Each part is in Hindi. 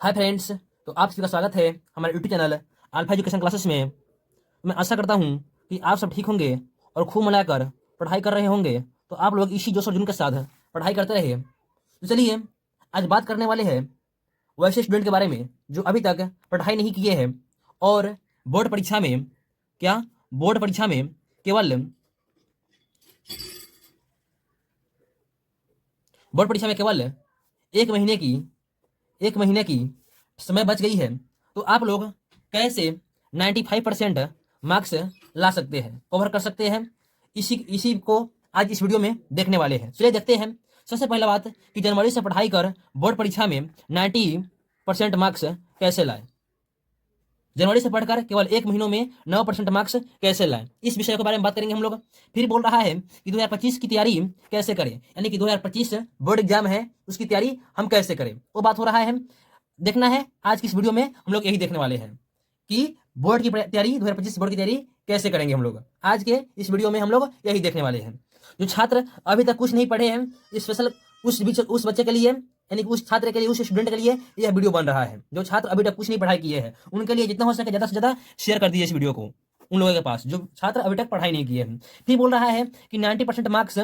हाय फ्रेंड्स, तो आप सभी का स्वागत है हमारे YouTube channel alpha education classes में। मैं आशा करता हूँ कि आप सब ठीक होंगे और खूब मनाकर पढ़ाई कर रहे होंगे। तो आप लोग इसी जोश और जुनून के साथ पढ़ाई करते रहे। तो चलिए आज बात करने वाले हैं वैसे स्टूडेंट के बारे में जो अभी तक पढ़ाई नहीं किए हैं और बोर्ड परीक्षा में क्या बोर्ड परीक्षा में केवल बोर्ड परीक्षा में केवल एक महीने की एक महीने की समय बच गई है। तो आप लोग कैसे 95% मार्क्स ला सकते हैं, कवर कर सकते हैं, इसी इसी को आज इस वीडियो में देखने वाले हैं। चलिए देखते हैं। सबसे पहला बात कि जनवरी से पढ़ाई कर बोर्ड परीक्षा में 90% मार्क्स कैसे लाए। जनवरी से पढ़कर केवल एक महीनों में 9% मार्क्स कैसे लाए, इस विषय के बारे में बात करेंगे हम लोग। फिर बोल रहा है कि 2025 की तैयारी कैसे करें, यानी कि 2025 बोर्ड एग्जाम है उसकी तैयारी हम कैसे करें, वो बात हो रहा है। देखना है आज की इस वीडियो में हम लोग यही देखने वाले हैं कि बोर्ड की तैयारी 2025 बोर्ड की तैयारी कैसे करेंगे हम लोग। आज के इस वीडियो में हम लोग यही देखने वाले हैं। जो छात्र अभी तक कुछ नहीं पढ़े हैं, स्पेशल उस बच्चे के लिए, यानी कि उस छात्र के लिए, उस स्टूडेंट के लिए यह वीडियो बन रहा है। जो छात्र अभी तक कुछ नहीं पढ़ाई किए हैं उनके लिए जितना हो सके ज़्यादा से ज़्यादा शेयर कर दीजिए इस वीडियो को उन लोगों के पास जो छात्र अभी तक पढ़ाई नहीं किए हैं। फिर बोल रहा है कि 90% मार्क्स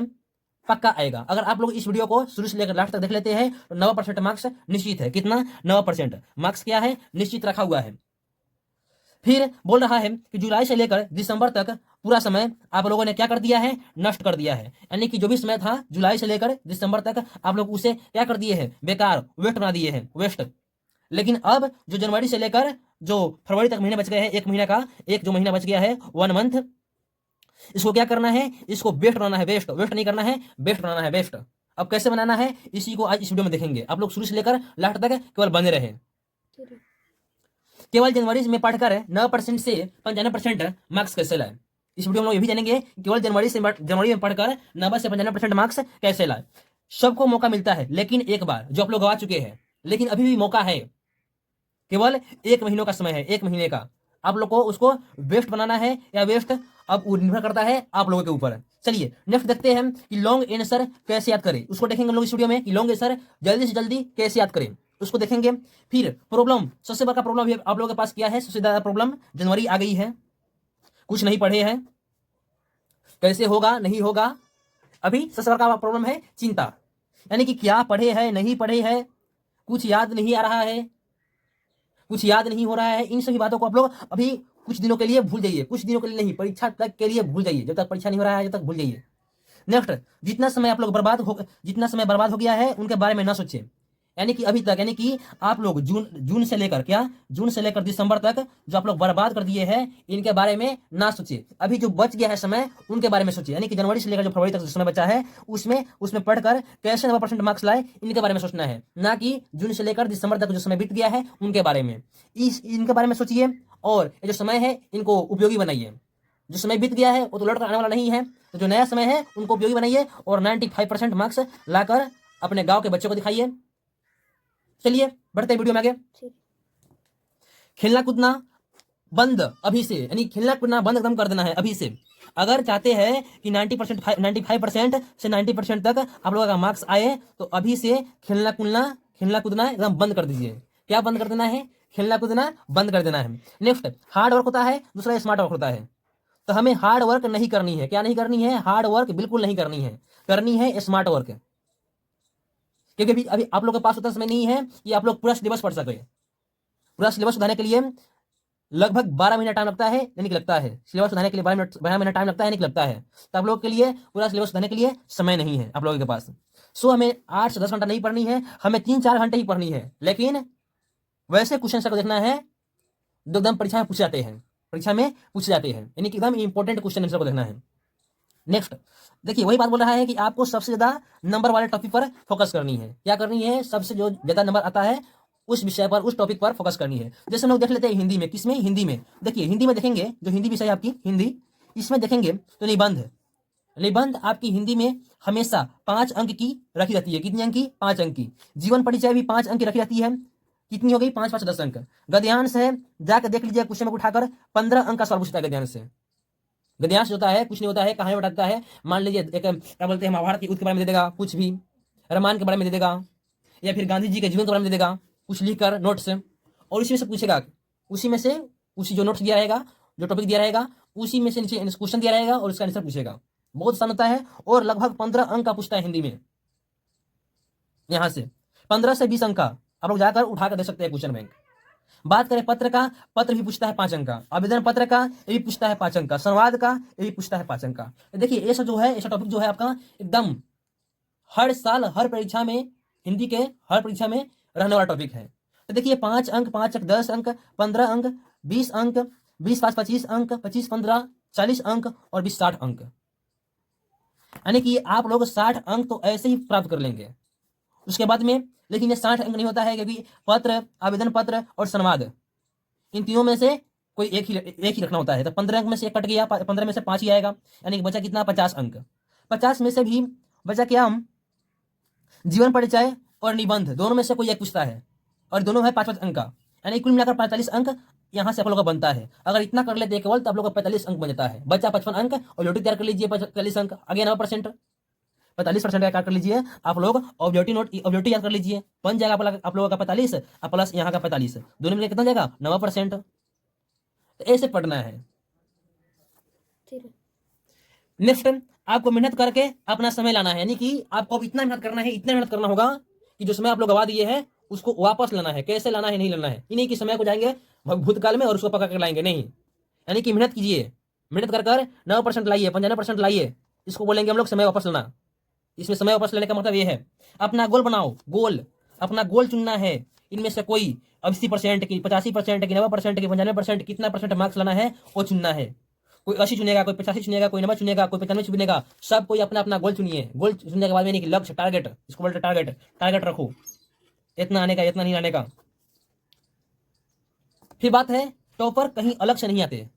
पक्का आएगा। अगर आप लोग इस वीडियो को शुरू से लेकर लास्ट तक देख लेते हैं तो 90% मार्क्स निश्चित है। कितना? 90% मार्क्स क्या है, निश्चित रखा हुआ है। फिर बोल रहा है कि जुलाई से लेकर दिसंबर तक पूरा समय आप लोगों ने क्या कर दिया है, नष्ट कर दिया है। यानी कि जो भी समय था जुलाई से लेकर दिसंबर तक आप लोग उसे क्या कर दिए हैं, बेकार, वेस्ट बना दिए हैं, वेस्ट। लेकिन अब जो जनवरी से लेकर जो फरवरी तक महीने बच गए हैं, एक महीने का एक जो महीना बच गया है, 1 मंथ, इसको क्या करना है, इसको बेस्ट बनाना है। बेस्ट वेस्ट नहीं करना है, बेस्ट बनाना है, बेस्ट। अब कैसे बनाना है इसी को आज इस वीडियो में देखेंगे। आप लोग शुरू से लेकर लास्ट तक केवल बने रहे। केवल जनवरी में पढ़कर 9% से 95% मार्क्स कैसे लाए, इस वीडियो में लोग ये भी जानेंगे। केवल जनवरी में पढ़कर 90 से 95% मार्क्स कैसे लाए। सबको मौका मिलता है लेकिन एक बार, जो आप लोग गवा चुके हैं, लेकिन अभी भी मौका है। केवल एक महीनों का समय है, एक महीने का। आप लोग को उसको बेस्ट बनाना है या वेस्ट, अब वो निर्भर करता है आप लोगों के ऊपर। चलिए नेक्स्ट देखते हैं कि लॉन्ग आंसर कैसे याद करें। उसको देखेंगे हम लोग इस वीडियो में कि लॉन्ग आंसर जल्दी से जल्दी कैसे याद करें, उसको देखेंगे। फिर प्रॉब्लम, सबसे बड़ा प्रॉब्लम आप लोगों के पास क्या है, सबसे ज्यादा प्रॉब्लम जनवरी आ गई है, कुछ नहीं पढ़े हैं, कैसे होगा, नहीं होगा। अभी सबसे बड़ा प्रॉब्लम है चिंता, यानी कि क्या पढ़े हैं, नहीं पढ़े हैं, कुछ याद नहीं आ रहा है, कुछ याद नहीं हो रहा है। इन सभी बातों को आप लोग अभी कुछ दिनों के लिए भूल जाइए, कुछ दिनों के लिए नहीं, परीक्षा तक के लिए भूल जाइए। जब तक परीक्षा नहीं हो रहा है जब तक भूल जाइए। नेक्स्ट, जितना समय बर्बाद हो गया है उनके बारे में ना सोचें। यानी कि अभी तक, यानी कि आप लोग जून से लेकर जून से लेकर दिसंबर तक जो आप लोग बर्बाद कर दिए हैं, इनके बारे में ना सोचिए। अभी जो बच गया है समय उनके बारे में सोचिए। यानी कि जनवरी से लेकर जो फरवरी तक जो समय बचा है उसमें पढ़कर कैसे 90% मार्क्स लाए, इनके बारे में सोचना है, ना कि जून से लेकर दिसंबर तक जो समय बीत गया है उनके बारे में। इनके बारे में सोचिए और ये जो समय है इनको उपयोगी बनाइए। जो समय बीत गया है वो तो लौट कर आने वाला नहीं है, तो जो नया समय है उनको उपयोगी बनाइए और 95% मार्क्स लाकर अपने गांव के बच्चों को दिखाइए। चलिए बढ़ते हैं वीडियो में आगे। खेलना कूदना बंद अभी से, यानी खेलना कूदना बंद एकदम कर देना है अभी से। अगर चाहते हैं कि 95% से 90% तक आप लोगों का मार्क्स आए तो अभी से खेलना कूदना एकदम बंद कर दीजिए। क्या बंद कर देना है? खेलना कूदना बंद कर देना है। नेक्स्ट, हार्ड वर्क होता है, दूसरा स्मार्ट वर्क होता है। तो हमें हार्ड वर्क नहीं करनी है। क्या नहीं करनी है? हार्ड वर्क बिल्कुल नहीं करनी है, करनी है स्मार्ट वर्क। क्योंकि अभी आप लोगों के पास उतना समय नहीं है कि आप लोग पूरा सिलेबस पढ़ सके। पूरा सिलेबस सुधारने के लिए लगभग 12 महीना टाइम लगता है, यानी कि लगता है सिलेबस सुधारने के लिए 12 महीना टाइम लगता है, यानी कि लगता है। तो आप लोगों के लिए पूरा सिलेबस सुधारने के लिए समय नहीं है आप लोगों के पास। सो हमें 8 से 10 घंटा नहीं पढ़नी है, हमें 3-4 घंटे ही पढ़नी है। लेकिन वैसे क्वेश्चन को देखना है जो एकदम परीक्षा में पूछे जाते हैं, यानी कि एकदम इंपॉर्टेंट क्वेश्चन आंसर को देखना है। नेक्स्ट देखिए, वही बात बोल रहा है कि आपको सबसे ज्यादा नंबर वाले टॉपिक पर फोकस करनी है। क्या करनी है? सबसे जो ज्यादा नंबर आता है उस विषय पर, उस टॉपिक पर फोकस करनी है। जैसे हम लोग देख लेते हैं हिंदी में। किसमें? हिंदी में। देखिए हिंदी में देखेंगे, जो हिंदी विषय आपकी हिंदी, इसमें देखेंगे तो निबंध आपकी हिंदी में हमेशा 5 अंक की रखी रहती है। कितनी अंक की? 5 अंक की। जीवन परिचय भी 5 अंक की रखी रहती है। कितनी हो गई? 5 5 10 अंक। गद्यांश है, जाकर देख लीजिए क्वेश्चन में उठाकर 15 अंक का सवाल पूछता है गद्यांश से। गद्यांश होता है, कुछ नहीं होता है, कहानी बताता है। मान लीजिए एक क्या बोलते हैं, महाभारत के युद्ध के बारे में दे देगा, कुछ भी रामायण के बारे में दे देगा, या फिर गांधी जी के जीवन के बारे में दे देगा। कुछ लिख कर नोट्स, और उसी में से पूछेगा, उसी में से उसी जो नोट्स दिया रहेगा, जो टॉपिक दिया रहेगा, उसी में से नीचे क्वेश्चन दिया रहेगा और उसका आंसर पूछेगा। बहुत आसान होता है और लगभग 15 अंक का पूछता है हिंदी में। यहां से 15 से 20 अंक का आप लोग जाकर उठा कर दे सकते हैं क्वेश्चन बैंक। बात करें पत्र का, पत्र भी पूछता है 5 अंक का, आवेदन पत्र का ये भी पूछता है 5 अंक का, संवाद का ये भी पूछता है 5 अंक का। देखिए ऐसा जो है, ऐसा टॉपिक जो है आपका एकदम हर साल हर परीक्षा में, हिंदी के हर परीक्षा में रहने वाला टॉपिक है। तो देखिए 5 अंक, 5 अंक 10 अंक, 15 अंक, 20 अंक, 20 5 25 अंक, 25 15 40 अंक और 20 60 अंक। यानी कि आप लोग 60 अंक तो ऐसे ही प्राप्त कर लेंगे। उसके बाद में लेकिन ये 60 अंक नहीं होता है, क्योंकि पत्र, आवेदन पत्र और संवाद इन तीनों में से कोई एक ही रखना होता है। तो 15 अंक में से एक कट गया, 15 में से 5 ही आएगा, यानी कि बचा कितना 50 अंक। 50 में से भी बचा क्या, हम जीवन परिचय और निबंध दोनों में से कोई एक पूछता है और दोनों है 5-5 अंक का, यानी कुल मिलाकर 45 अंक यहाँ से आप लोगों का बनता है। अगर इतना कर लेते केवल तो आप लोग का 45 अंक बन जाता है। बच्चा 55 अंक और यूटी तैयार कर लीजिए 45 अंक, आगे 9%, 45% का कर लीजिए आप लोग। ऑब्जेक्टिव याद कर लीजिए, बन जाएगा आप लोगों का 45 और प्लस यहाँ का 45, दोनों में कितना जाएगा 9%। तो ऐसे पढ़ना है। नेक्स्ट आपको मेहनत करके अपना समय लाना है, यानी कि आपको अब इतना मेहनत करना है, इतना मेहनत करना होगा कि जो समय आप लोग गवा दिए हैं उसको वापस लाना है। कैसे लाना है, नहीं लाना है, ये नहीं कि समय को जाएंगे भूतकाल में और उसको पकड़ कर लाएंगे, नहीं। यानी कि मेहनत कीजिए, मेहनत कर कर 9% लाइए, 95% लाइए, इसको बोलेंगे हम लोग समय वापस लाना। इसमें समय वापस लेने का मतलब ये है, अपना गोल बनाओ, गोल, अपना गोल चुनना है। इनमें से कोई 80% की, 85% की, 90% की, 95% कितना परसेंट मार्क्स लाना है वो चुनना है। कोई 80 चुनेगा, कोई 85 चुनेगा, कोई 90 चुनेगा, कोई 95 चुनेगा, सब कोई अपना अपना गोल चुनिए। गोल चुनने के बाद में नहीं कि लक्ष्य, टारगेट, इसको बोलते टारगेट रखो, इतना आने का, इतना नहीं आने का। फिर बात है टॉपर कहीं अलग से नहीं आते,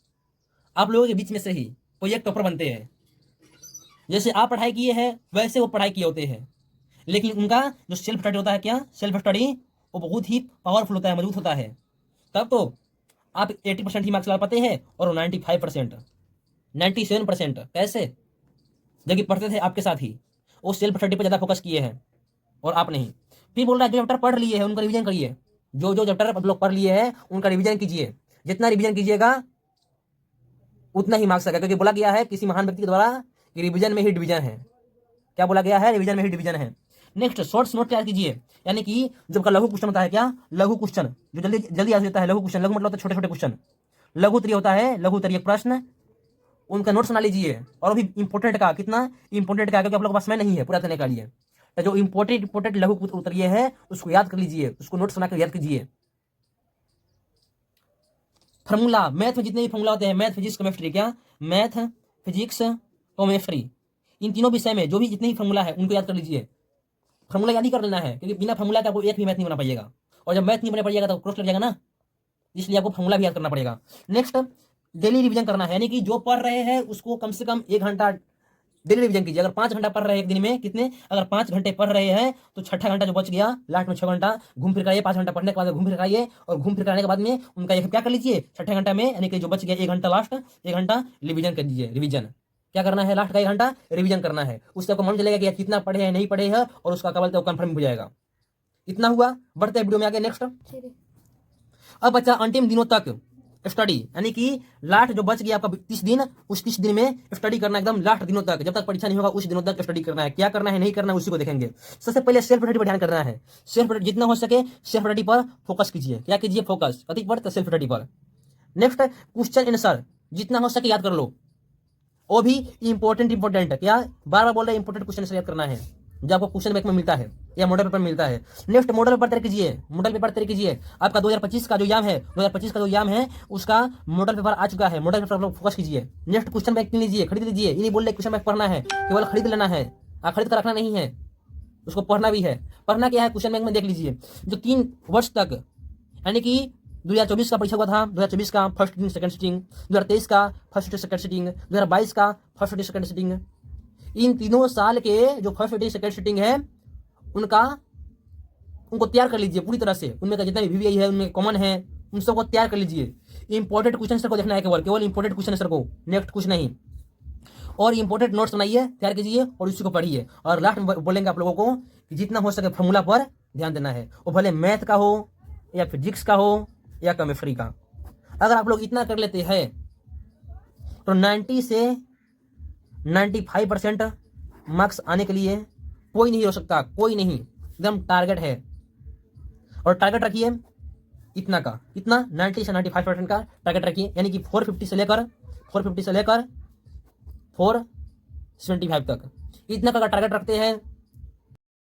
आप लोगों के बीच में से ही कोई एक टॉपर बनते हैं। जैसे आप पढ़ाई किए हैं वैसे वो पढ़ाई किए होते हैं, लेकिन उनका जो सेल्फ स्टडी होता है, क्या सेल्फ स्टडी, वो बहुत ही पावरफुल होता है, मजबूत होता है। तब तो आप 80% ही मार्क्स ला पाते हैं और 95%, 97% कैसे, जबकि पढ़ते थे आपके साथ ही, वो सेल्फ स्टडी पर ज़्यादा फोकस किए हैं और आप नहीं। फिर बोल रहा है जो चैप्टर पढ़ लिए हैं उनका रिवीजन करिए, जो चैप्टर आप लोग पढ़ लिए हैं उनका रिवीजन कीजिए। जितना रिवीजन कीजिएगा उतना ही मार्क्स आएगा, क्योंकि बोला गया है किसी महान व्यक्ति के द्वारा कि रिवीजन में ही डिवीजन है। क्या बोला गया है, रिवीजन में ही डिवीजन है। नेक्स्ट शॉर्ट्स नोट तैयार कीजिए, यानी कि जो का लघु क्वेश्चन होता है, क्या लघु क्वेश्चन जो जल्दी जल्दी आ जाता है, लघु क्वेश्चन, लघु मतलब होता है छोटे छोटे क्वेश्चन, लघु उत्तरीय होता है, लघु उत्तरीय प्रश्न, उनका नोट्स बना लीजिए। और भी इंपॉर्टेंट का, कितना इंपॉर्टेंट का, क्योंकि आप लोगों के पास समय नहीं है पूरा करने के लिए, तो जो इंपॉर्टेंट लघु उत्तरीय है उसको याद कर लीजिए, उसको नोट्स बनाकर याद कीजिए। फार्मूला, मैथ में जितने भी फार्मूला होते हैं, मैथ फिजिक्स केमिस्ट्री, क्या मैथ फिजिक्स केमिस्ट्री, इन तीनों विषय में जो भी जितने भी फार्मूला है उनको याद कर लीजिए। फार्मूला याद ही कर लेना है, क्योंकि बिना फार्मूला का आपको एक भी मैथ नहीं बना पाइएगा, और जब मैथ नहीं बना पाइएगा तो क्रॉस लग जाएगा ना, इसलिए आपको फार्मूला भी याद करना पड़ेगा। नेक्स्ट डेली रिवीजन करना है, यानी कि जो पढ़ रहे हैं उसको कम से कम 1 घंटा डेली रिवीजन कीजिए। अगर 5 घंटा पढ़ रहे हैं एक दिन में, कितने, अगर 5 घंटे पढ़ रहे हैं तो छठा घंटा जो बच गया लास्ट में 6 घंटा घूम फिर कराइए। 5 घंटा पढ़ने के बाद घूम फिर कराइए, और घूम फिर कराने के बाद में उनका एक क्या कर लीजिए, छठे घंटा में, यानी कि जो बच गया 1 घंटा, लास्ट 1 घंटा रिवीजन कर दीजिए। रिवीजन क्या करना है, लास्ट का 1 घंटा रिवीजन करना है। उससे आपको मालूम चलेगा कि कितना पढ़े हैं नहीं पढ़े हैं, और उसका क्या बोलते हैं कंफर्म हो जाएगा। इतना हुआ, बढ़ते हैं वीडियो में आगे। नेक्स्ट अब बच्चा अंतिम दिनों तक स्टडी, यानी कि लास्ट जो बच गया आपका 30 दिन, उस 30 दिन में स्टडी करना, एकदम लास्ट दिनों तक, जब तक परीक्षा नहीं होगा उस दिनों तक स्टडी करना है। क्या करना है नहीं करना है उसी को देखेंगे। सबसे पहले सेल्फ स्टडी पर ध्यान करना है। सेल्फ जितना हो सके सेल्फ स्टडी पर फोकस कीजिए। क्या कीजिए, फोकस कति पर, तो सेल्फ स्टडी पर। नेक्स्ट क्वेश्चन आंसर जितना हो सके याद कर लो, वो भी इंपॉर्टेंट, क्या बार बार बोल रहे हैं, इंपॉर्टेंट क्वेश्चन याद करना है जो आपको क्वेश्चन बैंक में मिलता है या मॉडल पेपर मिलता है। नेक्स्ट मॉडल पेपर तैयार कीजिए, मॉडल पेपर तैयार कीजिए। आपका 2025 का जो एग्जाम है, 2025 का जो एग्जाम है उसका मॉडल पेपर आ चुका है, मॉडल पेपर आप लोग फोकस कीजिए। नेक्स्ट क्वेश्चन बैंक लीजिए, खरीद लीजिए। ये नहीं बोल रहे क्वेश्चन बैंक पढ़ना है, केवल खरीद लेना है, खरीद कर रखना नहीं है, उसको पढ़ना भी है। पढ़ना क्या है, क्वेश्चन बैंक में देख लीजिए। जो 3 वर्ष तक, यानी कि 2024 का परीक्षा हुआ था, 2024 का फर्स्ट सिटिंग सेकंड सिटिंग, 2023 का फर्स्ट सिटिंग सेकंड सिटिंग, 2022 का फर्स्ट सिटिंग सेकंड सिटिंग, इन तीनों साल के जो फर्स्ट सिटिंग सेकंड सिटिंग है उनको तैयार कर लीजिए पूरी तरह से। उनमें का जितना भी वीवीआई है, उनमें कॉमन है, उन सबको तैयार कर लीजिए। इंपॉर्टेंट क्वेश्चन आंसर को देखना है, केवल इंपॉर्टेंट क्वेश्चन आंसर को, नेक्स्ट कुछ नहीं। और इंपॉर्टेंट नोट्स बनाइए, तैयार कीजिए और उसी को पढ़िए। और लास्ट में बोलेंगे आप लोगों को कि जितना हो सके फार्मूला पर ध्यान देना है, वो भले मैथ का हो या फिजिक्स का हो या केमिस्ट्री का। अगर आप लोग इतना कर लेते हैं तो 90 से 95% मार्क्स आने के लिए कोई नहीं हो सकता, कोई नहीं। एकदम टारगेट है। और टारगेट रखिए इतना का, इतना 90 से 95% का टारगेट रखिए, यानी कि 450 से लेकर 475 तक इतना का टारगेट रखते हैं,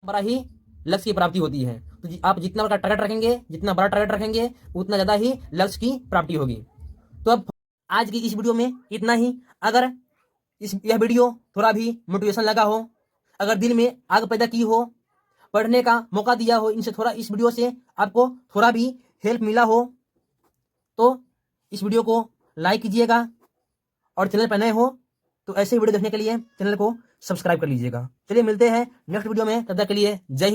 बड़ा ही लक्ष्य की प्राप्ति होती है। तो आप जितना बड़ा टारगेट रखेंगे, जितना बड़ा टारगेट रखेंगे, उतना ज़्यादा ही लक्ष्य की प्राप्ति होगी। तो अब आज की इस वीडियो में इतना ही। अगर यह वीडियो थोड़ा भी मोटिवेशन लगा हो, अगर दिल में आग पैदा की हो, पढ़ने का मौका दिया हो, इनसे थोड़ा, इस वीडियो से आपको थोड़ा भी हेल्प मिला हो, तो इस वीडियो को लाइक कीजिएगा। और चैनल पर नए हो तो ऐसे वीडियो देखने के लिए चैनल को सब्सक्राइब कर लीजिएगा। चलिए मिलते हैं नेक्स्ट वीडियो में, तब तक के लिए जय हिंद।